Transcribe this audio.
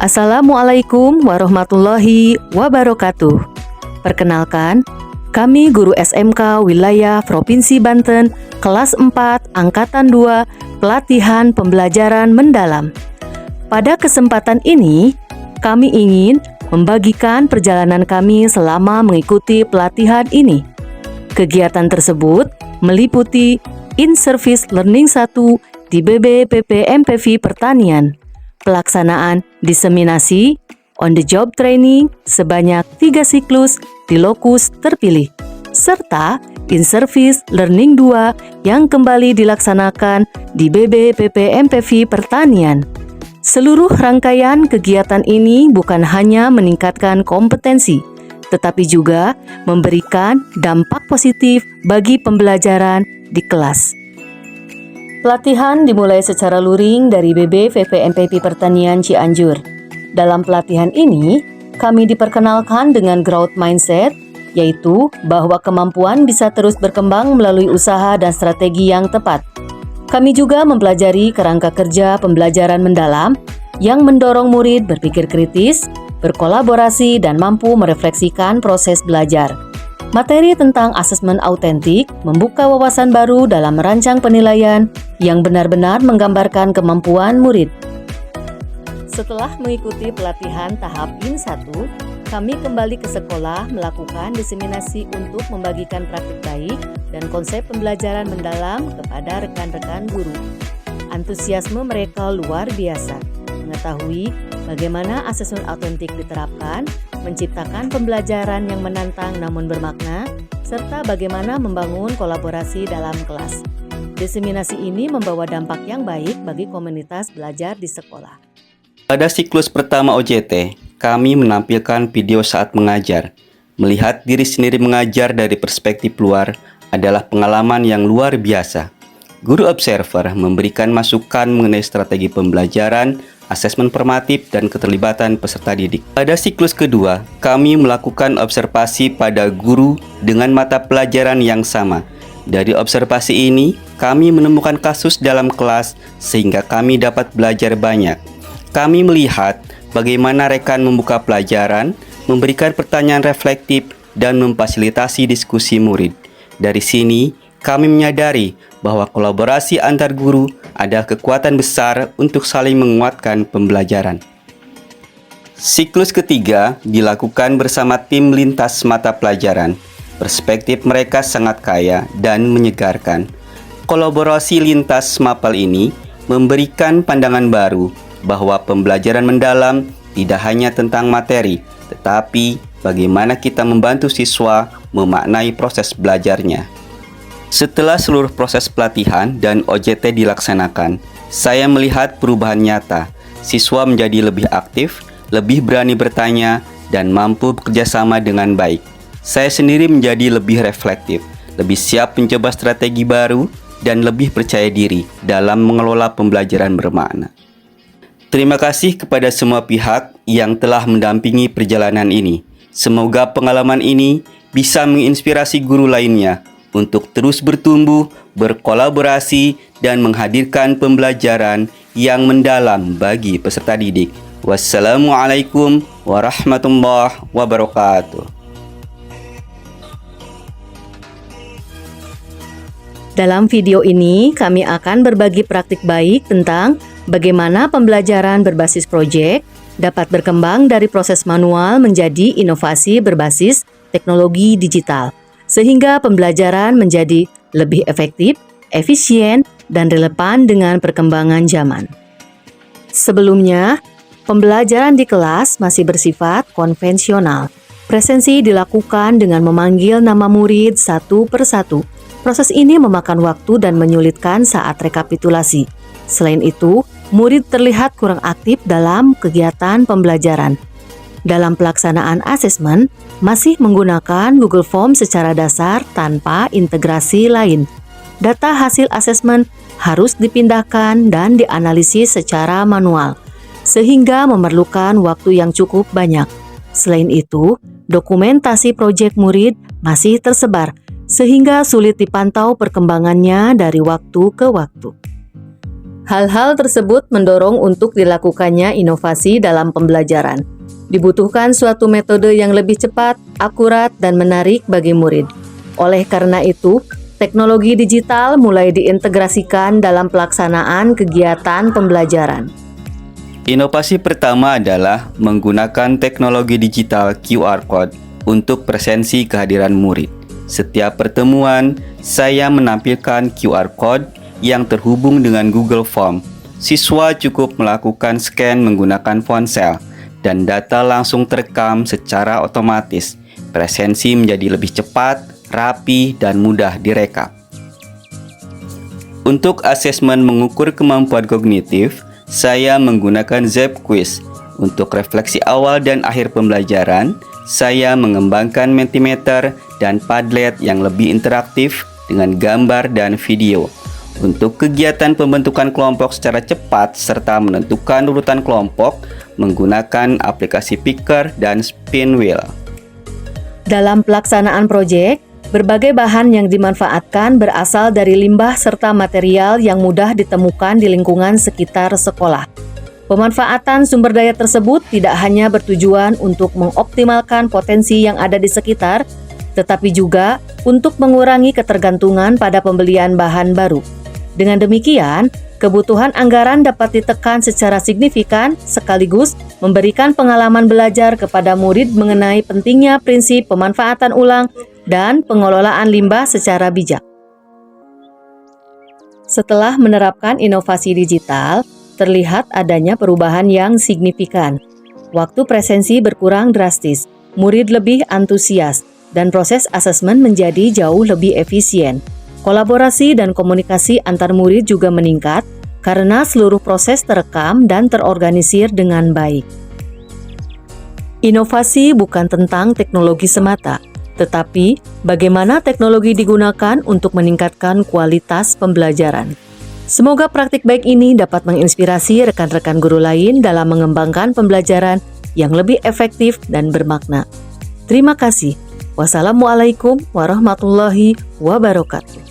Assalamualaikum warahmatullahi wabarakatuh. Perkenalkan, kami guru SMK Wilayah Provinsi Banten, kelas 4, Angkatan 2, pelatihan pembelajaran mendalam. Pada kesempatan ini, kami ingin membagikan perjalanan kami selama mengikuti pelatihan ini. Kegiatan tersebut meliputi In-Service Learning 1 di BBPP MPV Pertanian, pelaksanaan diseminasi on-the-job training sebanyak 3 siklus di lokus terpilih, serta In-Service Learning 2 yang kembali dilaksanakan di BBPP MPV Pertanian. Seluruh rangkaian kegiatan ini bukan hanya meningkatkan kompetensi, tetapi juga memberikan dampak positif bagi pembelajaran di kelas. Pelatihan dimulai secara luring dari BBPP MPV Pertanian Cianjur. Dalam pelatihan ini, kami diperkenalkan dengan growth mindset, yaitu bahwa kemampuan bisa terus berkembang melalui usaha dan strategi yang tepat. Kami juga mempelajari kerangka kerja pembelajaran mendalam yang mendorong murid berpikir kritis, berkolaborasi, dan mampu merefleksikan proses belajar. Materi tentang asesmen autentik membuka wawasan baru dalam merancang penilaian yang benar-benar menggambarkan kemampuan murid. Setelah mengikuti pelatihan tahap In-1, kami kembali ke sekolah melakukan diseminasi untuk membagikan praktik baik dan konsep pembelajaran mendalam kepada rekan-rekan guru. Antusiasme mereka luar biasa, mengetahui bagaimana asesmen autentik diterapkan, menciptakan pembelajaran yang menantang namun bermakna, serta bagaimana membangun kolaborasi dalam kelas. Diseminasi ini membawa dampak yang baik bagi komunitas belajar di sekolah. Pada siklus pertama OJT, kami menampilkan video saat mengajar. Melihat diri sendiri mengajar dari perspektif luar adalah pengalaman yang luar biasa. Guru observer memberikan masukan mengenai strategi pembelajaran, asesmen formatif, dan keterlibatan peserta didik. Pada siklus kedua, kami melakukan observasi pada guru dengan mata pelajaran yang sama. Dari observasi ini, kami menemukan kasus dalam kelas sehingga kami dapat belajar banyak. Kami melihat bagaimana rekan membuka pelajaran, memberikan pertanyaan reflektif, dan memfasilitasi diskusi murid. Dari sini, kami menyadari bahwa kolaborasi antar guru ada kekuatan besar untuk saling menguatkan pembelajaran. Siklus ketiga dilakukan bersama tim lintas mata pelajaran. Perspektif mereka sangat kaya dan menyegarkan. Kolaborasi lintas mapel ini memberikan pandangan baru bahwa pembelajaran mendalam tidak hanya tentang materi, tetapi bagaimana kita membantu siswa memaknai proses belajarnya. Setelah seluruh proses pelatihan dan OJT dilaksanakan, saya melihat perubahan nyata. Siswa menjadi lebih aktif, lebih berani bertanya, dan mampu bekerjasama dengan baik. Saya sendiri menjadi lebih reflektif, lebih siap mencoba strategi baru, dan lebih percaya diri dalam mengelola pembelajaran bermakna. Terima kasih kepada semua pihak yang telah mendampingi perjalanan ini. Semoga pengalaman ini bisa menginspirasi guru lainnya untuk terus bertumbuh, berkolaborasi, dan menghadirkan pembelajaran yang mendalam bagi peserta didik. Wassalamualaikum warahmatullahi wabarakatuh. Dalam video ini, kami akan berbagi praktik baik tentang bagaimana pembelajaran berbasis proyek dapat berkembang dari proses manual menjadi inovasi berbasis teknologi digital, sehingga pembelajaran menjadi lebih efektif, efisien, dan relevan dengan perkembangan zaman. Sebelumnya, pembelajaran di kelas masih bersifat konvensional. Presensi dilakukan dengan memanggil nama murid satu persatu. Proses ini memakan waktu dan menyulitkan saat rekapitulasi. Selain itu, murid terlihat kurang aktif dalam kegiatan pembelajaran. Dalam pelaksanaan asesmen, masih menggunakan Google Form secara dasar tanpa integrasi lain. Data hasil asesmen harus dipindahkan dan dianalisis secara manual, sehingga memerlukan waktu yang cukup banyak. Selain itu, dokumentasi proyek murid masih tersebar, sehingga sulit dipantau perkembangannya dari waktu ke waktu. Hal-hal tersebut mendorong untuk dilakukannya inovasi dalam pembelajaran. Dibutuhkan suatu metode yang lebih cepat, akurat, dan menarik bagi murid. Oleh karena itu, teknologi digital mulai diintegrasikan dalam pelaksanaan kegiatan pembelajaran. Inovasi pertama adalah menggunakan teknologi digital QR Code untuk presensi kehadiran murid. Setiap pertemuan, saya menampilkan QR Code yang terhubung dengan Google Form. Siswa cukup melakukan scan menggunakan ponsel, dan data langsung terekam secara otomatis. Presensi menjadi lebih cepat, rapi, dan mudah direkap. Untuk asesmen mengukur kemampuan kognitif, saya menggunakan Zep Quiz. Untuk refleksi awal dan akhir pembelajaran, saya mengembangkan Mentimeter dan Padlet yang lebih interaktif dengan gambar dan video. Untuk kegiatan pembentukan kelompok secara cepat serta menentukan urutan kelompok, menggunakan aplikasi Picker dan Spinwheel. Dalam pelaksanaan proyek, berbagai bahan yang dimanfaatkan berasal dari limbah serta material yang mudah ditemukan di lingkungan sekitar sekolah. Pemanfaatan sumber daya tersebut tidak hanya bertujuan untuk mengoptimalkan potensi yang ada di sekitar, tetapi juga untuk mengurangi ketergantungan pada pembelian bahan baru. Dengan demikian, kebutuhan anggaran dapat ditekan secara signifikan sekaligus memberikan pengalaman belajar kepada murid mengenai pentingnya prinsip pemanfaatan ulang dan pengelolaan limbah secara bijak. Setelah menerapkan inovasi digital, terlihat adanya perubahan yang signifikan. Waktu presensi berkurang drastis, murid lebih antusias, dan proses asesmen menjadi jauh lebih efisien. Kolaborasi dan komunikasi antar murid juga meningkat karena seluruh proses terekam dan terorganisir dengan baik. Inovasi bukan tentang teknologi semata, tetapi bagaimana teknologi digunakan untuk meningkatkan kualitas pembelajaran. Semoga praktik baik ini dapat menginspirasi rekan-rekan guru lain dalam mengembangkan pembelajaran yang lebih efektif dan bermakna. Terima kasih. Wassalamualaikum warahmatullahi wabarakatuh.